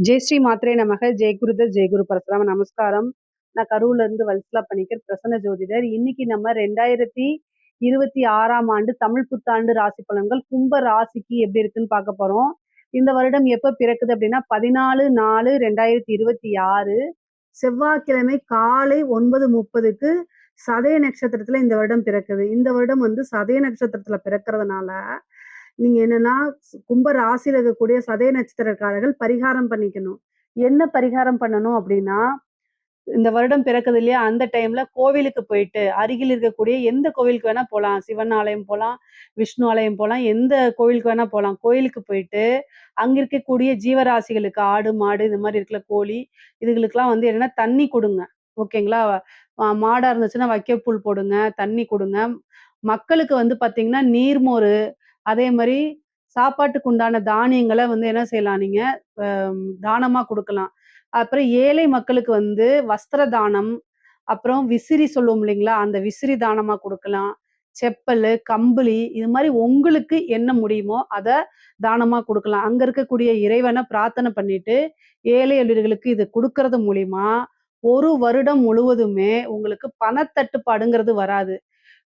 ஜெய் ஸ்ரீ மாத்ரே நமக. ஜெய் குருதர் ஜெய் குரு பரசுராம. நமஸ்காரம். நான் கரூர்ல இருந்து வல்சலா பணிக்கர், பிரசன்ன ஜோதிடர். இன்னைக்கு நம்ம 2026ஆம் ஆண்டு தமிழ் புத்தாண்டு ராசி பலன்கள் கும்ப ராசிக்கு எப்படி இருக்குன்னு பார்க்க போறோம். இந்த வருடம் எப்ப பிறக்குது அப்படின்னா 14/4/2026 செவ்வாய்க்கிழமை காலை 9:30க்கு சதய நட்சத்திரத்துல இந்த வருடம் பிறக்குது. இந்த வருடம் சதய நட்சத்திரத்துல பிறக்கிறதுனால நீங்க என்னன்னா கும்ப ராசியில இருக்கக்கூடிய சதய நட்சத்திரக்காரர்கள் பரிகாரம் பண்ணிக்கணும். என்ன பரிகாரம் பண்ணணும் அப்படின்னா, இந்த வருடம் பிறக்குது இல்லையா? அந்த டைம்ல கோவிலுக்கு போயிட்டு, அருகில் இருக்கக்கூடிய எந்த கோவிலுக்கு வேணா போலாம். சிவன் ஆலயம் போலாம், விஷ்ணு ஆலயம் போலாம், எந்த கோவிலுக்கு வேணா போலாம். கோயிலுக்கு போயிட்டு, அங்க இருக்கக்கூடிய ஜீவராசிகளுக்கு ஆடு, மாடு இந்த மாரி இருக்குல்ல கோழி, இதுகளுக்கெல்லாம் என்னன்னா தண்ணி குடுங்க. ஓகேங்களா? மாடா இருந்துச்சுன்னா வைக்கப்புல் போடுங்க, தண்ணி குடுங்க. மக்களுக்கு பார்த்தீங்கன்னா, நீர்மோரு, அதே மாரி சாப்பாட்டுக்கு உண்டான தானியங்கள என்ன செய்யலாம் நீங்க, அ தானமா குடுக்கலாம். அப்புறம் ஏழை மக்களுக்கு வஸ்திர தானம், அப்புறம் விசிறி சொல்லுவோம் இல்லைங்களா? அந்த விசிறி தானமா குடுக்கலாம். செப்பலு, கம்பளி இது மாரி உங்களுக்கு என்ன முடியுமோ, அத தானமா குடுக்கலாம். அங்க இருக்கக்கூடிய இறைவன பிரார்த்தனை பண்ணிட்டு, ஏழை எளியர்களுக்கு இது குடுக்கறது மூலியமா, 1 வருடம் முழுவதுமே உங்களுக்கு பணத்தட்டுப்பாடுங்கிறது வராது.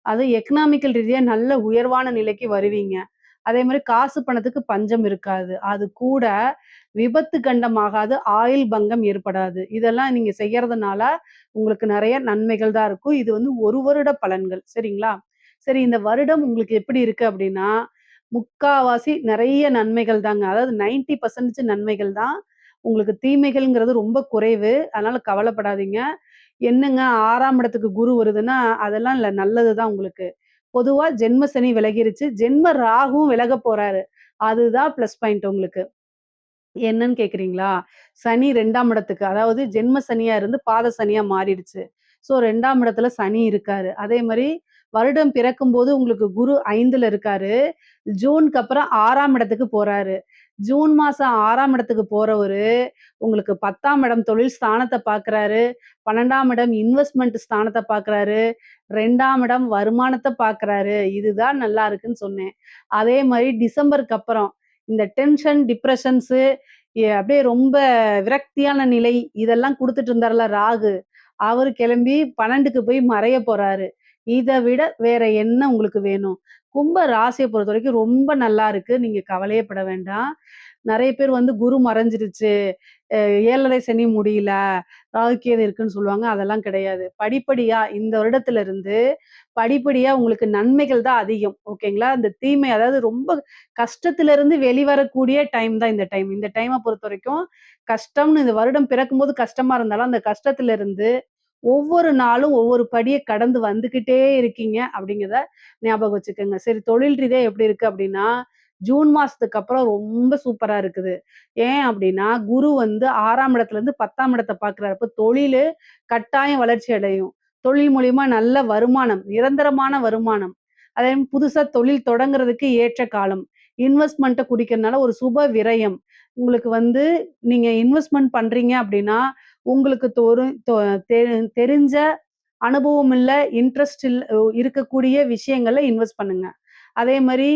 அது எக்கனாமிக்கல் ரீதியா நல்ல உயர்வான நிலைக்கு வருவீங்க. அதே மாரி காசு பணத்துக்கு பஞ்சம் இருக்காது. அது கூட விபத்து கண்டமாகாது, ஆயுள் பங்கம் ஏற்படாது. இதெல்லாம் நீங்க செய்யறதுனால உங்களுக்கு நெறைய நன்மைகள் தான் இருக்கும். இது 1 வருட பலன்கள். சரிங்களா? சரி இந்த வருடம் உங்களுக்கு எப்படி இருக்கு அப்படின்னா, முக்காவாசி நெறைய நன்மைகள் தாங்க. அதாவது 90% நன்மைகள் தான். உங்களுக்கு தீமைகள்ங்கிறது ரொம்ப குறைவு. அதனால கவலைப்படாதீங்க. என்னங்க 6ஆம் இடத்துக்கு குரு வருதுன்னா, அதெல்லாம் இல்ல. நல்லது தான் உங்களுக்கு. பொதுவா ஜென்ம சனி விலகிருச்சு. ஜென்ம ராகுவும் விலகப் போறாரு. அதுதான் ப்ளஸ் பாயிண்ட் உங்களுக்கு. என்னன்னு கேட்கிறீங்களா? சனி 2ஆம் இடத்துக்கு, அதாவது ஜென்ம சனியா இருந்து பாத சனியா மாறிடுச்சு. ஸோ 2ஆம் இடத்துல சனி இருக்காரு. அதே மாரி வருடம் பிறக்கும்போது உங்களுக்கு குரு 5ல இருக்காரு. ஜூனுக்கு அப்புறம் 6ஆம் இடத்துக்கு போறாரு. ஜூன் மாசம் 6ஆம் இடத்துக்கு போறவரு, உங்களுக்கு 10ஆம் இடம் தொழில் ஸ்தானத்த பார்க்குறாரு. 12ஆம் இடம் இன்வெஸ்ட்மென்ட் ஸ்தானத்த பார்க்குறாரு. 2ஆம் இடம் வருமானத்த பார்க்குறாரு. இதுதான் நல்லா இருக்குன்னு சொன்னேன். அதே மாரி டிசம்பருக்கு அப்புறம் இந்த டென்ஷன், டிப்ரஷன்ஸு அப்படியே ரொம்ப விரக்தியான நிலை இதெல்லாம் குடுத்துட்டு இருந்தார்ல ராகு, அவரு கிளம்பி 12க்கு போய் மறையப் போறாரு. இத விட வேற என்ன உங்களுக்கு வேணும்? கும்ப ராசிய பொறுத்தவரைக்கும் ரொம்ப நல்லா இருக்கு. நீங்க கவலையே பட வேண்டாம். நெறைய பேர் குரு மறைஞ்சிருச்சு, அ 7:30 சனி முடியல, ராகு கேது இருக்குன்னு சொல்லுவாங்க. அதெல்லாம் கிடையாது. படிப்படியா இந்த வருடத்திலிருந்து படிப்படியா உங்களுக்கு நன்மைகள் தான் அதிகம். ஓகேங்களா? இந்த தீமை அதாவது ரொம்ப கஷ்டத்திலிருந்து வெளிவரக்கூடிய டைம் தான் இந்த டைம். இந்த டைம பொறுத்தவரைக்கும் கஷ்டம்னு இந்த வருடம் பிறக்கும்போது கஷ்டமா இருந்தாலும், அந்த கஷ்டத்திலிருந்து ஒவ்வொரு நாளும் ஒவ்வொரு படிய கடந்து வந்துகிட்டே இருக்கீங்க அப்படிங்கிறத ஞாபகம் வச்சுக்கங்க. சரி தொழில் ரீதியா எப்படி இருக்கு அப்படின்னா, ஜூன் மாசத்துக்கு அப்புறம் ரொம்ப சூப்பரா இருக்குது. ஏன் அப்படின்னா, குரு 6ஆம் இடத்துலருந்து 10ஆம் இடத்த பார்க்குறாரு. அப்ப தொழிலு கட்டாயம் வளர்ச்சி அடையும். தொழில் மூலியமா நல்ல வருமானம், நிரந்தரமான வருமானம். அதே மாரி புதுசா தொழில் தொடங்குறதுக்கு ஏற்ற காலம். இன்வெஸ்ட்மென்ட்ட குறிக்கிறனால ஒரு சுப விரயம். உங்களுக்கு நீங்க இன்வெஸ்ட்மென்ட் பண்றீங்க அப்படின்னா, உங்களுக்கு தொரு தொ தெ தெரிஞ்ச அனுபவம் இல்ல, இன்ட்ரெஸ்ட் இருக்கக்கூடிய விஷயங்கள்ல இன்வெஸ்ட் பண்ணுங்க. அதே மாரி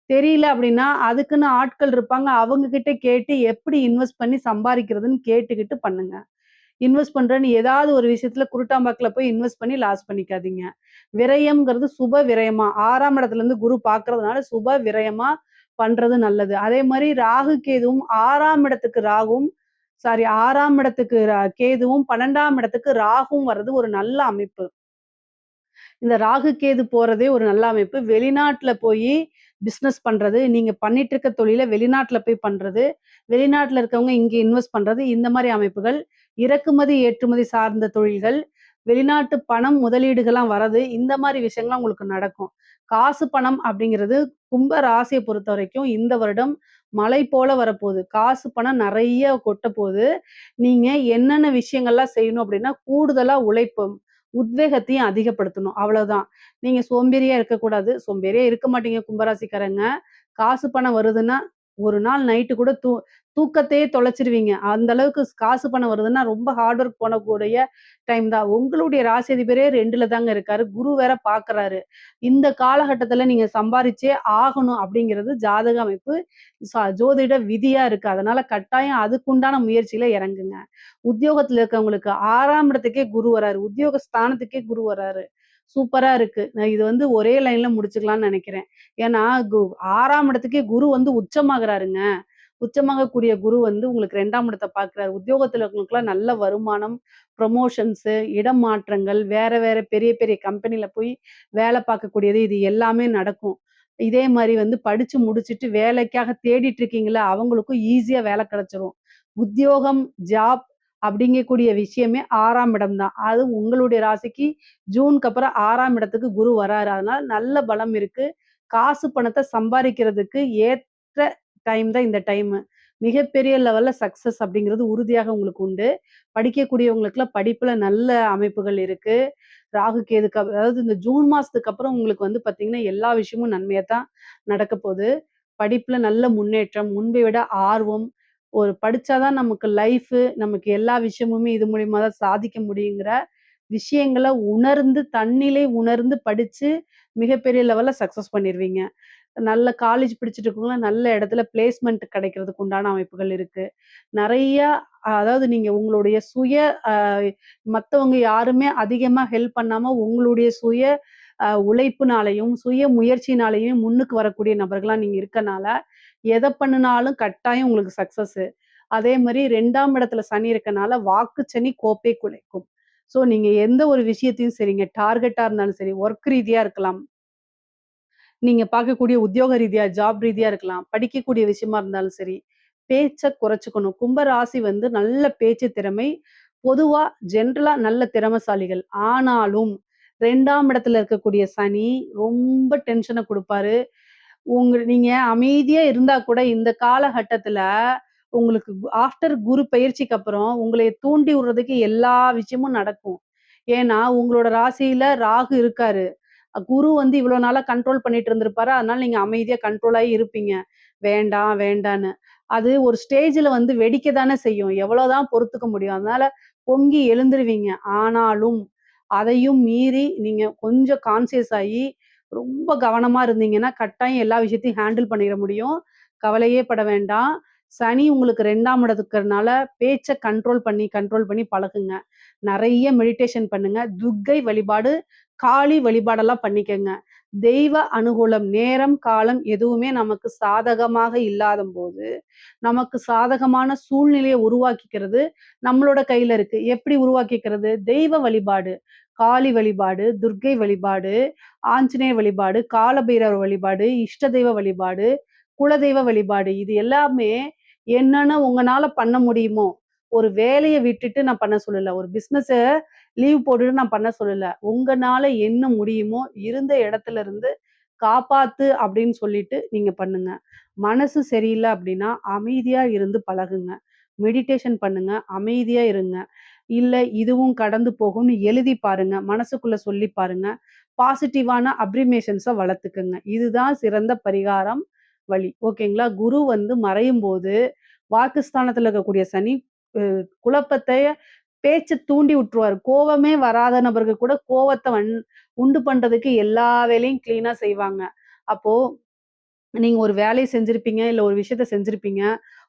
தெரியல அப்படின்னா, அதுக்குன்னு ஆட்கள் இருப்பாங்க. அவங்க கிட்ட கேட்டு எப்படி இன்வெஸ்ட் பண்ணி சம்பாரிக்கிறதுன்னு கேட்டுக்கிட்டு பண்ணுங்க. இன்வெஸ்ட் பண்றேன்னு ஏதாவது ஒரு விஷயத்துல குருட்டாம்பாக்குல போய் இன்வெஸ்ட் பண்ணி லாஸ் பண்ணிக்காதீங்க. விரயம்ங்கிறது சுப விரயமா 6ஆம் இடத்துலருந்து குரு பார்க்கறதுனால சுப விரயமா பண்றது நல்லது. அதே மாரி ராகு, கேதுவும் 6ஆம் இடத்துக்கு ராகுவும் சாரி 6ஆம் இடத்துக்கு கேதுவும் 12ஆம் இடத்துக்கு ராகுவும் வர்றது ஒரு நல்ல அமைப்பு. இந்த ராகு, கேது போறதே ஒரு நல்ல அமைப்பு. வெளிநாட்ல போயி பிசினஸ் பண்றது, நீங்க பண்ணிட்டு இருக்க தொழில வெளிநாட்ல போய் பண்றது, வெளிநாட்ல இருக்கவங்க இங்க இன்வெஸ்ட் பண்றது, இந்த மாரி அமைப்புகள். இறக்குமதி, ஏற்றுமதி சார்ந்த தொழில்கள், வெளிநாட்டு பணம் முதலீடுகள்லாம் வரது, இந்த மாரி விஷயங்கள்லாம் உங்களுக்கு நடக்கும். காசு பணம் அப்படிங்கிறது கும்ப ராசிய பொறுத்தவரைக்கும் இந்த வருடம் மழை போல வரப்போது. காசு பணம் நெறைய கொட்டப்போது. நீங்க என்னென்ன விஷயங்கள்லாம் செய்யணும் அப்படின்னா, கூடுதலா உழைப்பும், உத்வேகத்தையும் அதிகப்படுத்தணும். அவ்வளவுதான். நீங்க சோம்பேறியா இருக்கக்கூடாது. சோம்பேறியா இருக்க மாட்டீங்க கும்பராசிக்காரங்க. காசு பணம் வருதுன்னா, ஒரு நாள் நைட்டு கூட தூக்கத்தையே தொலைச்சிருவீங்க. அந்த அளவுக்கு காசு பணம் வருதுன்னா, ரொம்ப ஹார்ட் ஒர்க் பண்ணக்கூடிய டைம் தான். உங்களுடைய ராசி அதிபரே 2ல தாங்க இருக்காரு. குரு வேற பார்க்குறாரு. இந்த காலகட்டத்தில நீங்க சம்பாரிச்சே ஆகணும் அப்படிங்கிறது ஜாதக அமைப்பு, ஜோதிட விதியா இருக்கு. அதனால கட்டாயம் அதுக்குண்டான முயற்சியில இறங்குங்க. உத்தியோகத்தில இருக்கவங்களுக்கு 6ஆம் இடத்துக்கே குரு வராரு. உத்தியோக ஸ்தானத்துக்கே குரு வராரு. சூப்பரா இருக்கு. நான் இது வந்து ஒரே லைன்ல முடிச்சுக்கலாம்னு நெனைக்கிறேன். ஏன்னா, 6ஆம் இடத்துக்கே குரு வந்து உச்சமாகுறாருங்க. உச்சமாகக்கூடிய குரு வந்து உங்களுக்கு 2ஆம் இடத்த பார்க்கிறாரு. உத்தியோகத்துல இருக்கவங்களுக்கெல்லாம் நல்ல வருமானம், ப்ரமோஷன்ஸு, இடம் மாற்றங்கள், வேற வேற பெரிய பெரிய கம்பெனில போய் வேலை பார்க்கக்கூடியது, இது எல்லாமே நடக்கும். இதே மாரி வந்து படிச்சு முடிச்சுட்டு வேலைக்காக தேடிட்டு இருக்கீங்கல்ல, அவங்களுக்கும் ஈஸியா வேலை கிடைச்சிரும். உத்தியோகம், ஜாப் அப்படிங்கக்கூடிய விஷயமே 6ஆம் இடம் தான். அது உங்களுடைய ராசிக்கு ஜூனுக்கு அப்புறம் 6ஆம் இடத்துக்கு குரு வராரு. அதனால நல்ல பலம் இருக்கு. காசு பணத்த சம்பாரிக்கிறதுக்கு ஏற்ற டைம் தான் இந்த டைமு. மிகப்பெரிய லெவல்ல சக்சஸ் அப்படிங்கிறது உறுதியாக உங்களுக்கு உண்டு. படிக்கக்கூடியவங்களுக்குலாம் படிப்புல நல்ல அமைப்புகள் இருக்கு. ராகு கேதுக்கு அதாவது இந்த ஜூன் மாசத்துக்கு அப்புறம் உங்களுக்கு வந்து பார்த்தீங்கன்னா, எல்லா விஷயமும் நன்மையா தான் நடக்கப்போது. படிப்புல நல்ல முன்னேற்றம், முன்பை விட ஆர்வம், ஒரு படிச்சா தான் நமக்கு லைஃபு, நமக்கு எல்லா விஷயமுமே இது மூலியமா தான் சாதிக்க முடியுங்கிற விஷயங்கள உணர்ந்து, தன்னிலை உணர்ந்து படிச்சு, மிகப்பெரிய லெவல்ல சக்சஸ் பண்ணிருவீங்க. நல்ல காலேஜ் படிச்சுட்டு இருக்கவங்கலாம் நல்ல இடத்துல பிளேஸ்மென்ட் கிடைக்கிறதுக்கு உண்டான அமைப்புகள் இருக்கு. நெறைய அதாவது நீங்க உங்களுடைய சுய அ மத்தவங்க யாருமே அதிகமா ஹெல்ப் பண்ணாம உங்களுடைய சுய உழைப்புனாலயும், சுய முயற்சியினாலயும் முன்னுக்கு வரக்கூடிய நபர்களா நீங்க இருக்கனால, எத பண்ணுனாலும் கட்டாயம் உங்களுக்கு சக்சஸு. அதே மாரி 2ஆம் இடத்துல சனி இருக்கனால, வாக்கு சனி கோப்பை குலைக்கும். ஸோ நீங்க எந்த ஒரு விஷயத்தையும் சரிங்க, டார்கெட்டா இருந்தாலும் சரி, ஒர்க் ரீதியா இருக்கலாம். நீங்க பார்க்கக்கூடிய உத்தியோக ரீதியா, ஜாப் ரீதியா இருக்கலாம். படிக்கக்கூடிய விஷயமா இருந்தாலும் சரி, பேச்ச குறைச்சுக்கணும். கும்ப ராசி வந்து நல்ல பேச்சு திறமை. பொதுவா ஜென்ரலா நல்ல திறமைசாலிகள். ஆனாலும் 2ஆம் இடத்துல இருக்கக்கூடிய சனி ரொம்ப டென்ஷன குடுப்பாரு. நீங்க அமைதியா இருந்தா கூட இந்த காலகட்டத்துல உங்களுக்கு ஆஃப்டர் குரு பெயர்ச்சிக்கு அப்புறம் உங்களைய தூண்டி விடுறதுக்கு எல்லா விஷயமும் நடக்கும். ஏன்னா, உங்களோட ராசியில ராகு இருக்காரு. குரு வந்து இவ்வளோ நாளா கண்ட்ரோல் பண்ணிட்டு இருந்திருப்பாரு. அதனால நீங்க அமைதியா கண்ட்ரோல் ஆயி இருப்பீங்க. வேண்டாம், வேண்டான்னு. அது ஒரு ஸ்டேஜ்ல வந்து வெடிக்க தானே செய்யும். எவ்வளோதான் பொறுத்துக்க முடியும். அதனால பொங்கி எழுந்துருவீங்க. ஆனாலும், அதையும் மீறி நீங்க கொஞ்சம் கான்ஷியஸ் ஆயி, ரொம்ப கவனமா இருந்தீங்கன்னா, கட்டாயம் எல்லா விஷயத்தையும் ஹேண்டில் பண்ணிற முடியும். கவலையே பட வேண்டாம். சனி உங்களுக்கு 2ஆம் இடத்துக்கு இருக்கறனால, பேச்ச கண்ட்ரோல் பண்ணி பழகுங்க. நெறைய மெடிடேஷன் பண்ணுங்க. துர்க்கை வழிபாடு, காளி வழிபாடெல்லாம் பண்ணிக்கங்க. தெய்வ அனுகூலம், நேரம், காலம் எதுவுமே நமக்கு சாதகமாக இல்லாதம்போது, நமக்கு சாதகமான சூழ்நிலைய உருவாக்கிக்கிறது நம்மளோட கையில இருக்கு. எப்படி உருவாக்கிக்கிறது? தெய்வ வழிபாடு. காளி வழிபாடு, துர்க்கை வழிபாடு, ஆஞ்சநேயர் வழிபாடு, காலபைரவர் வழிபாடு, இஷ்ட தெய்வ வழிபாடு, குலதெய்வ வழிபாடு. இது எல்லாமே என்னென்ன உங்கனால பண்ண முடியுமோ, ஒரு வேலைய விட்டுட்டு நான் பண்ண சொல்லல. ஒரு பிசினஸ லீவ் போட்டுட்டு நான் பண்ண சொல்லல. உங்கனால என்ன முடியுமோ, இருந்த இடத்துல இருந்து காப்பாத்து அப்படின்னு சொல்லிட்டு நீங்க பண்ணுங்க. மனசு சரியில்ல அப்படின்னா, அமைதியா இருந்து பழகுங்க. மெடிடேஷன் பண்ணுங்க. அமைதியா இருங்க. இல்ல இதுவும் கடந்து போகும்னு எழுதி பாருங்க. மனசுக்குள்ள சொல்லி பாருங்க. பாசிட்டிவான அப்ரிமேஷன்ஸ வளர்த்துக்கங்க. இதுதான் சிறந்த பரிகாரம் வழி. ஓகேங்களா? குரு வந்து மறையும்போது, வாக்குஸ்தானத்துல இருக்கக்கூடிய சனி அ குழப்பத்தைய பேச்ச தூண்டி விட்டுருவாரு. கோவமே வராத நபர்கள் கூட கோவத்த உண்டு பண்றதுக்கு எல்லா வேலையும் கிளீனா செய்வாங்க. அப்போ நீங்க ஒரு வேலைய செஞ்சிருப்பீங்க, இல்ல ஒரு விஷயத்த செஞ்சிருப்பீங்க.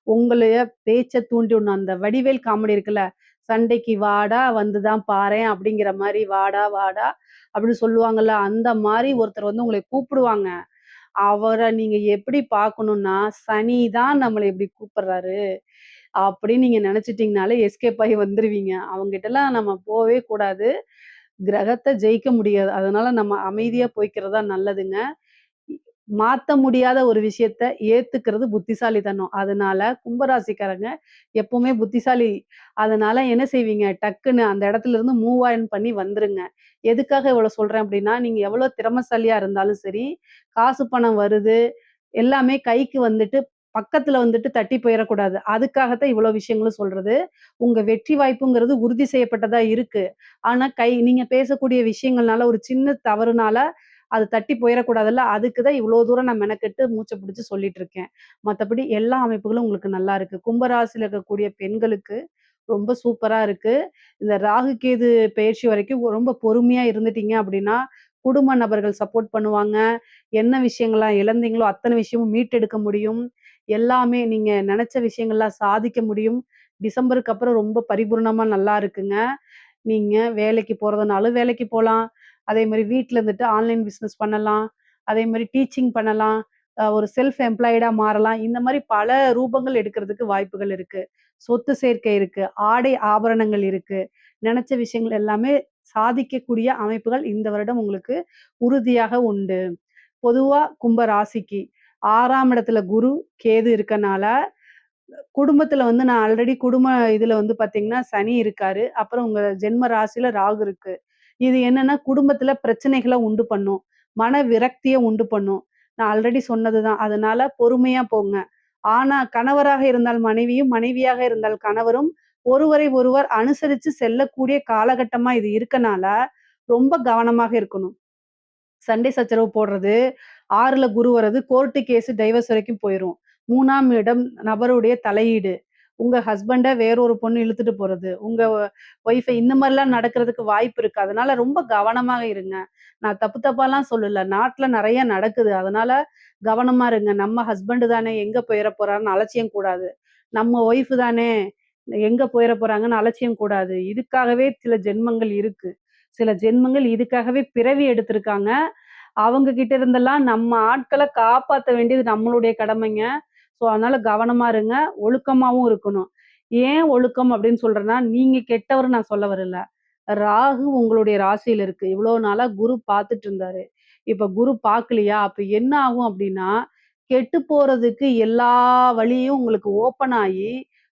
உங்களைய பேச்ச தூண்டி விடணும். அந்த வடிவேல் காமெடி இருக்குல்ல, "சண்டைக்கு வாடா வந்து தான் பாரேன்" அப்படிங்கிற மாரி "வாடா, வாடா" அப்படின்னு சொல்லுவாங்கல்ல, அந்த மாரி ஒருத்தர் வந்து உங்கள கூப்பிடுவாங்க. அவர நீங்க எப்படி பார்க்கணும்னா, சனி தான் நம்மள இப்படி கூப்பிடுறாரு, அப்படின்னு நீங்க நெனச்சுட்டீங்கனாலே எஸ்கேப் ஆகி வந்துருவீங்க. அவங்ககிட்டலாம் நம்ம போவே கூடாது. கிரகத்த ஜெயிக்க முடியாது. அதனால நம்ம அமைதியா போய்க்கிறது தான் நல்லதுங்க. மாத்த முடியாத ஒரு விஷயத்த ஏத்துக்கிறது புத்திசாலித்தனம். அதனால கும்பராசிக்காரங்க எப்பவுமே புத்திசாலி. அதனால என்ன செய்வீங்க, டக்குன்னு அந்த இடத்துல இருந்து மூவ் ஆன் பண்ணி வந்துருங்க. எதுக்காக இவ்வளோ சொல்றேன் அப்டின்னா, நீங்க எவ்வளோ திறமைசாலியா இருந்தாலும் சரி, காசு பணம் வருது, எல்லாமே கைக்கு வந்துட்டு பக்கத்துல வந்துட்டு தட்டி போயிறக்கூடாது. அதுக்காகத்தான் இவ்வளோ விஷயங்களும் சொல்றது. உங்க வெற்றி வாய்ப்புங்கிறது உறுதி செய்யப்பட்டதா இருக்கு. ஆனா நீங்க பேசக்கூடிய விஷயங்கள்னால ஒரு சின்ன தவறுனால அது தட்டி போயிறக்கூடாதுல்ல. அதுக்கு தான் இவ்ளோ தூரம் நான் மெனக்கெட்டு மூச்ச பிடிச்சு சொல்லிட்டு இருக்கேன். மத்தபடி எல்லா அமைப்புகளும் உங்களுக்கு நல்லா இருக்கு. கும்பராசியில இருக்கக்கூடிய பெண்களுக்கு ரொம்ப சூப்பரா இருக்கு. இந்த ராகு, கேது பெயர்ச்சி வரைக்கும் ரொம்ப பொறுமையா இருந்துட்டீங்க அப்படின்னா, குடும்ப நபர்கள் சப்போர்ட் பண்ணுவாங்க. என்ன விஷயங்கள்லாம் இழந்தீங்களோ, அத்தன விஷயமும் மீட்டெடுக்க முடியும். எல்லாமே நீங்க நெனச்ச விஷயங்கள்லாம் சாதிக்க முடியும். டிசம்பருக்கு அப்புறம் ரொம்ப பரிபூரணமா நல்லா இருக்குங்க. நீங்க வேலைக்கு போறதுனாலும் வேலைக்கு போலாம். அதே மாரி வீட்ல இருந்துட்டு ஆன்லைன் பிசினஸ் பண்ணலாம். அதே மாரி டீச்சிங் பண்ணலாம். ஒரு செல்ஃப் எம்ப்ளாய்டா மாறலாம். இந்த மாரி பல ரூபங்கள் எடுக்கிறதுக்கு வாய்ப்புகள் இருக்கு. சொத்து சேர்க்கை இருக்கு. ஆடை ஆபரணங்கள் இருக்கு. நெனச்ச விஷயங்கள் எல்லாமே சாதிக்கக்கூடிய அமைப்புகள் இந்த வருடம் உங்களுக்கு உறுதியாக உண்டு. பொதுவா கும்ப ராசிக்கு 6ஆம் இடத்துல குரு, கேது இருக்கனால குடும்பத்துல வந்து நான் ஆல்ரெடி குடும்ப இதுல வந்து பாத்தீங்கன்னா, சனி இருக்காரு. அப்புறம் உங்க ஜென்ம ராசியில ராகு இருக்கு. இது என்னன்னா, குடும்பத்துல பிரச்சனைகள உண்டு பண்ணும். மன விரக்திய உண்டு பண்ணும். நான் ஆல்ரெடி சொன்னது தான். அதனால பொறுமையா போங்க. ஆனா கணவராக இருந்தால் மனைவியும், மனைவியாக இருந்தால் கணவரும் ஒருவரை ஒருவர் அனுசரிச்சு செல்லக்கூடிய காலகட்டமா இது இருக்கனால, ரொம்ப கவனமாக இருக்கணும். சண்டை சச்சரவு போடுறது, 6ல குரு வர்றது, கோர்ட்டு கேஸ் டைவர்ஸ் வரைக்கும் போயிரும். 3ஆம் இடம் நபருடைய தலையீடு. உங்க ஹஸ்பண்ட வேற ஒரு பொண்ணு இழுத்துட்டு போறது. உங்க ஒய்ஃப இந்த மாரிலாம் நடக்கிறதுக்கு வாய்ப்பு இருக்கு. அதனால ரொம்ப கவனமாக இருங்க. நான் தப்பு தப்பாலாம் சொல்லல. நாட்ல நெறைய நடக்குது. அதனால கவனமா இருங்க. நம்ம ஹஸ்பண்ட் தானே எங்க போயிற போறாருன்னு அலட்சியம் கூடாது. நம்ம ஒய்ஃப் தானே எங்க போயிற போறாங்கன்னு அலட்சியம் கூடாது. இதுக்காகவே சில ஜென்மங்கள் இருக்கு. சில ஜென்மங்கள் இதுக்காகவே பிறவி எடுத்திருக்காங்க. அவங்க கிட்ட இருந்தெல்லாம் நம்ம ஆட்கள காப்பாத்த வேண்டியது நம்மளுடைய கடமைங்க. ஸோ, அதனால கவனமா இருங்க. ஒழுக்கமாவும் இருக்கணும். ஏன் ஒழுக்கம் அப்படின்னு சொல்றேன்னா, நீங்க கெட்டவர்ன்னு நான் சொல்ல வரல. ராகு உங்களுடைய ராசியில இருக்கு. இவ்வளோ நாளா குரு பார்த்துட்டு இருந்தாரு. இப்ப குரு பார்க்கலையா, அப்ப என்ன ஆகும் அப்படின்னா, கெட்டு போறதுக்கு எல்லா வழியும் உங்களுக்கு ஓப்பன் ஆயி,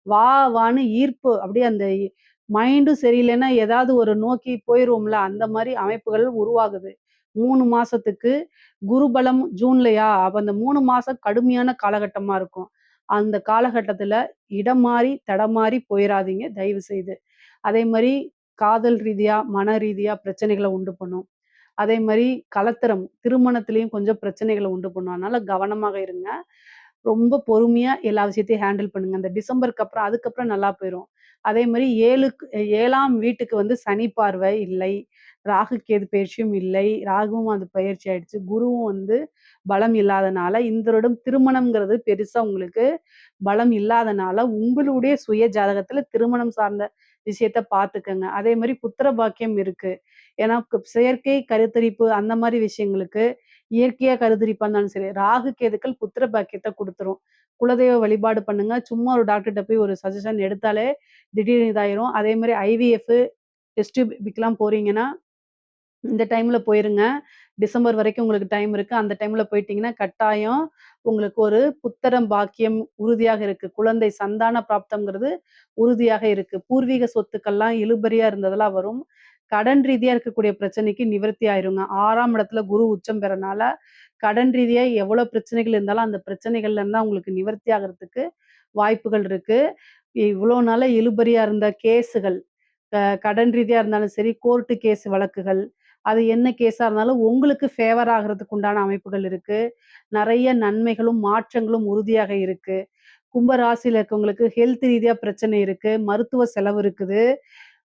வா வான்னு ஈர்ப்பு அப்படியே அந்த மைண்டும் சரியில்லைன்னா ஏதாவது ஒரு நோக்கி போயிருவோம்ல, அந்த மாரி அமைப்புகள் உருவாகுது. 3 மாசத்துக்கு குரு பலம் ஜூன்லயா, அப்ப அந்த 3 மாசம் கடுமையான காலகட்டமா இருக்கும். அந்த காலகட்டத்துல இடம் மாறி, தடம் மாறி போயிறாதீங்க தயவு செய்து. அதே மாரி காதல் ரீதியா, மன ரீதியா பிரச்சனைகள உண்டு பண்ணும். அதே மாரி கலத்தரம், திருமணத்திலயும் கொஞ்சம் பிரச்சனைகள உண்டு பண்ணும். அதனால கவனமாக இருங்க. ரொம்ப பொறுமையா எல்லா விஷயத்தையும் ஹேண்டில் பண்ணுங்க. அந்த டிசம்பருக்கு அப்புறம் அதுக்கப்புறம் நல்லா போயிரும். அதே மாரி 7ஆம் வீட்டுக்கு வந்து சனி பார்வை இல்லை. ராகு, கேது பெயர்ச்சியும் இல்லை. ராகுவும் அது பெயர்ச்சி ஆயிடுச்சு. குருவும் வந்து பலம் இல்லாதனால, இந்த வருடம் திருமணம்ங்கிறது பெருசா உங்களுக்கு பலம் இல்லாதனால, உங்களுடைய சுய ஜாதகத்துல திருமணம் சார்ந்த விஷயத்த பார்த்துக்கங்க. அதே மாரி புத்திர பாக்கியம் இருக்கு. ஏன்னா செயற்கை கருத்தரிப்பு அந்த மாரி விஷயங்களுக்கு, இயற்கையா கருத்தரிப்பா இருந்தாலும் சரி, ராகு, கேதுக்கள் புத்திர பாக்கியத்த குடுத்துரும். குலதெய்வ வழிபாடு பண்ணுங்க. சும்மா ஒரு டாக்டர்ட்ட போய் ஒரு சஜஷன் எடுத்தாலே திடீர்னு இதாயிரும். அதே மாரி ஐவிஎஃப், டெஸ்ட் டியூப்க்குலாம் போறீங்கன்னா, இந்த டைம்ல போயிருங்க. டிசம்பர் வரைக்கும் உங்களுக்கு டைம் இருக்கு. அந்த டைம்ல போயிட்டீங்கன்னா, கட்டாயம் உங்களுக்கு ஒரு புத்திரம் பாக்கியம் உறுதியாக இருக்கு. குழந்தை சந்தான பிராப்தம்ங்கிறது உறுதியாக இருக்கு. பூர்வீக சொத்துக்கள்லாம் இழுபறியா இருந்ததெல்லாம் வரும். கடன் ரீதியா இருக்கக்கூடிய பிரச்சனைக்கு நிவர்த்தி ஆயிருங்க. 6ஆம் இடத்துல குரு உச்சம் பெறனால, கடன் ரீதியா எவ்வளோ பிரச்சனைகள் இருந்தாலும், அந்த பிரச்சனைகள்ல இருந்தா உங்களுக்கு நிவர்த்தி ஆகுறதுக்கு வாய்ப்புகள் இருக்கு. இவ்வளோ நாளா இழுபறியா இருந்த கேஸுகள், கடன் ரீதியா இருந்தாலும் சரி, கோர்ட்டு கேஸ் வழக்குகள், அது என்ன கேஸா இருந்தாலும் உங்களுக்கு ஃபேவர் ஆகுறதுக்கு உண்டான அமைப்புகள் இருக்கு. நெறைய நன்மைகளும், மாற்றங்களும் உறுதியாக இருக்கு. கும்ப ராசியில இருக்கவங்களுக்கு ஹெல்த் ரீதியா பிரச்சனை இருக்கு. மருத்துவ செலவு இருக்குது.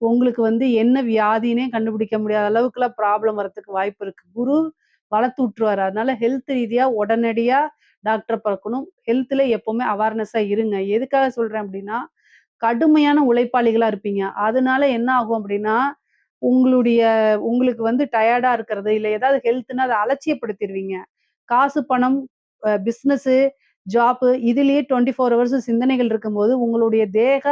உங்களுக்கு வந்து என்ன வியாதின்னே கண்டுபிடிக்க முடியாத அளவுக்குலாம் ப்ராப்ளம் வரதுக்கு வாய்ப்பு இருக்கு. குரு வளர்த்து விட்டுருவாரு. அதனால ஹெல்த் ரீதியா உடனடியா டாக்டர பார்க்கணும். ஹெல்த்ல எப்பவுமே அவேர்னஸா இருங்க. எதுக்காக சொல்றேன் அப்டின்னா, கடுமையான உழைப்பாளிகளா இருப்பீங்க. அதனால என்ன ஆகும் அப்டின்னா, உங்களுடைய உங்களுக்கு வந்து டயர்டா இருக்கிறது, இல்ல ஏதாவது ஹெல்த்ன்னா அத அலட்சியப்படுத்திருவீங்க. காசு, பணம், பிசினஸு, ஜாப்பு இதிலேயே 24 ஹவர்ஸ் சிந்தனைகள் இருக்கும்போது, உங்களுடைய தேக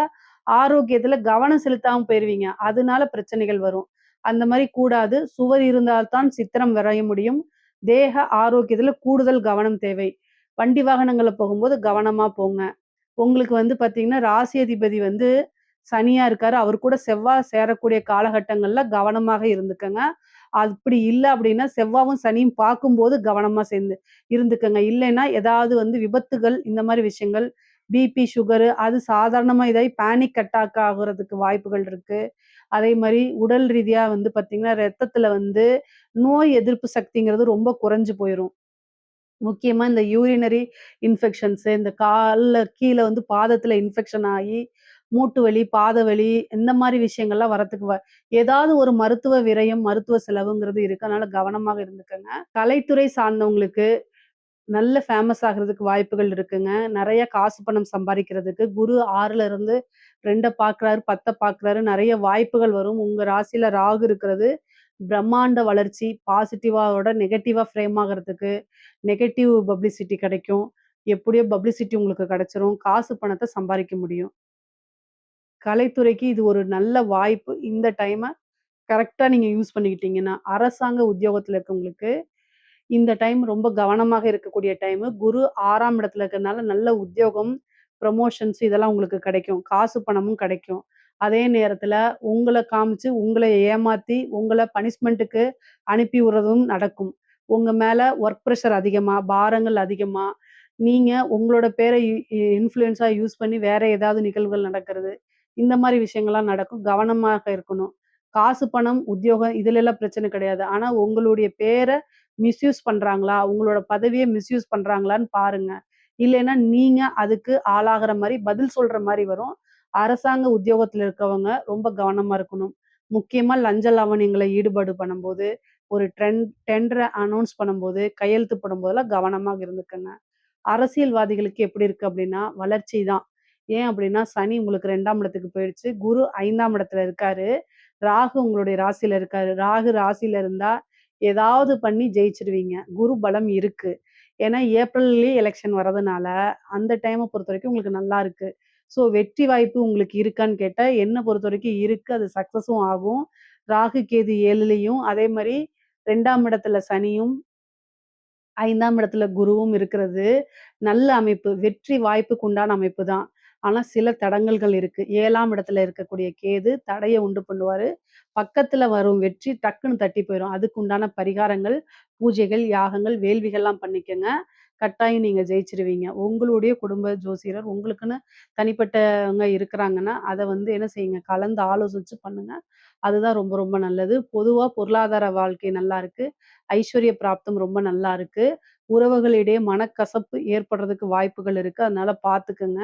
ஆரோக்கியத்துல கவனம் செலுத்தாம போயிருவீங்க. அதனால பிரச்சனைகள் வரும். அந்த மாரி கூடாது. சுவர் இருந்தால் தான் சித்திரம் வரைய முடியும். தேக ஆரோக்கியத்துல கூடுதல் கவனம் தேவை. வண்டி வாகனங்கள்ல போகும்போது கவனமா போங்க. உங்களுக்கு வந்து பார்த்தீங்கன்னா, ராசி அதிபதி வந்து சனியா இருக்காரு. அவரு கூட செவ்வா சேரக்கூடிய காலகட்டங்கள்ல கவனமாக இருந்துக்கங்க. அப்படி இல்ல அப்படின்னா, செவ்வாவும், சனியும் பார்க்கும்போது கவனமா இருந்துக்கங்க. இல்லைன்னா, ஏதாவது வந்து விபத்துகள் இந்த மாரி விஷயங்கள், பிபி, சுகரு அது சாதாரணமா இதாயி பேனிக் அட்டாக் ஆகுறதுக்கு வாய்ப்புகள் இருக்கு. அதே மாரி உடல் ரீதியா வந்து பார்த்தீங்கன்னா, ரத்தத்துல வந்து நோய் எதிர்ப்பு சக்திங்கிறது ரொம்ப குறைஞ்சு போயிரும். முக்கியமா இந்த யூரினரி இன்ஃபெக்ஷன்ஸு இந்த கால்ல கீழ வந்து பாதத்துல இன்ஃபெக்ஷன் ஆயி, மூட்டு வலி, பாத வலி இந்த மாரி விஷயங்கள்லாம் வரத்துக்கு ஏதாவது ஒரு மருத்துவ விரயம், மருத்துவ செலவுங்கிறது இருக்கு. அதனால கவனமாக இருந்துக்கங்க. கலைத்துறை சார்ந்தவங்களுக்கு நல்ல ஃபேமஸ் ஆகுறதுக்கு வாய்ப்புகள் இருக்குங்க. நெறைய காசு பணம் சம்பாரிக்கிறதுக்கு குரு 6ல இருந்து 2 பார்க்குறாரு, 10 பார்க்குறாரு. நெறைய வாய்ப்புகள் வரும். உங்க ராசியில ராகு இருக்கிறது பிரம்மாண்ட வளர்ச்சி, பாசிட்டிவாவோட நெகட்டிவா ஃப்ரேம் ஆகுறதுக்கு, நெகட்டிவ் பப்ளிசிட்டி கிடைக்கும். எப்படியோ பப்ளிசிட்டி உங்களுக்கு கிடைச்சிரும். காசு பணத்த சம்பாரிக்க முடியும். கலைத்துறைக்கு இது ஒரு நல்ல வாய்ப்பு. இந்த டைம கரெக்ட்டா நீங்க யூஸ் பண்ணிக்கிட்டீங்கன்னா, அரசாங்க உத்தியோகத்துல இருக்கவங்களுக்கு இந்த டைம் ரொம்ப கவனமாக இருக்கக்கூடிய டைமு. குரு 6ஆம் இடத்துல இருக்கிறனால நல்ல உத்தியோகம், ப்ரமோஷன்ஸ் இதெல்லாம் உங்களுக்கு கிடைக்கும். காசு பணமும் கிடைக்கும். அதே நேரத்துல உங்கள காமிச்சு, உங்கள ஏமாத்தி, உங்கள பனிஷ்மென்ட்டுக்கு அனுப்பி விடுறதும் நடக்கும். உங்க மேல ஒர்க் பிரஷர் அதிகமா, பாரங்கள் அதிகமா, நீங்க உங்களோட பேர இன்ஃப்ளூயன்ஸா யூஸ் பண்ணி வேற ஏதாவது நிகழ்வுகள் நடக்கிறது. இந்த மாரி விஷயங்கள்லாம் நடக்கும். கவனமாக இருக்கணும். காசு, பணம், உத்தியோகம் இதுலலாம் பிரச்சனை கிடையாது. ஆனா உங்களுடைய பேர மிஸ்யூஸ் பண்றாங்களா? உங்களோட பதவிய மிஸ்யூஸ் பண்றாங்களான்னு பாருங்க. இல்லைன்னா நீங்க அதுக்கு ஆளாகுற மாரி பதில் சொல்ற மாரி வரும். அரசாங்க உத்தியோகத்துல இருக்கவங்க ரொம்ப கவனமா இருக்கணும். முக்கியமா லஞ்ச லாவணியங்கள ஈடுபாடு பண்ணும்போது, ஒரு டெண்டர அனௌன்ஸ் பண்ணும்போது, கையெழுத்து போடும்போதெல்லாம் கவனமாக இருந்துக்கங்க. அரசியல்வாதிகளுக்கு எப்படி இருக்கு அப்படின்னா, வளர்ச்சி தான். ஏன் அப்படின்னா, சனி உங்களுக்கு 2ஆம் இடத்துக்கு போயிடுச்சு. குரு 5ஆம் இடத்துல இருக்காரு. ராகு உங்களுடைய ராசியில இருக்காரு. ராகு ராசியில இருந்தா, ஏதாவது பண்ணி ஜெயிச்சுருவீங்க. குரு பலம் இருக்கு. ஏன்னா, ஏப்ரல்லயே எலக்ஷன் வரதுனால, அந்த டைம பொறுத்தவரைக்கும் உங்களுக்கு நல்லா இருக்கு. ஸோ வெற்றி வாய்ப்பு உங்களுக்கு இருக்கான்னு கேட்டா, என்ன பொறுத்தவரைக்கும் இருக்கு. அது சக்சஸும் ஆகும். ராகு, கேது 7லயும் அதே மாரி 2ஆம் இடத்துல சனியும் 5ஆம் இடத்துல குருவும் இருக்கிறது, நல்ல அமைப்பு. வெற்றி வாய்ப்புக்கு உண்டான அமைப்பு தான். ஆனா சில தடங்கல்கள் இருக்கு. 7ஆம் இடத்துல இருக்கக்கூடிய கேது தடைய உண்டு பண்ணுவாரு. பக்கத்துல வரும் வெற்றி டக்குன்னு தட்டி போயிரும். அதுக்கு உண்டான பரிகாரங்கள், பூஜைகள், யாகங்கள், வேள்விகள்லாம் பண்ணிக்கங்க. கட்டாயம் நீங்க ஜெயிச்சுருவீங்க. உங்களுடைய குடும்ப ஜோசியர் உங்களுக்குன்னு தனிப்பட்டவங்க இருக்கிறாங்கன்னா, அத வந்து என்ன செய்யுங்க, கலந்து ஆலோசிச்சு பண்ணுங்க. அதுதான் ரொம்ப ரொம்ப நல்லது. பொதுவா பொருளாதார வாழ்க்கை நல்லா இருக்கு. ஐஸ்வர்ய பிராப்தம் ரொம்ப நல்லா இருக்கு. உறவுகளிடையே மனக்கசப்பு ஏற்படுறதுக்கு வாய்ப்புகள் இருக்கு. அதனால பார்த்துக்கங்க.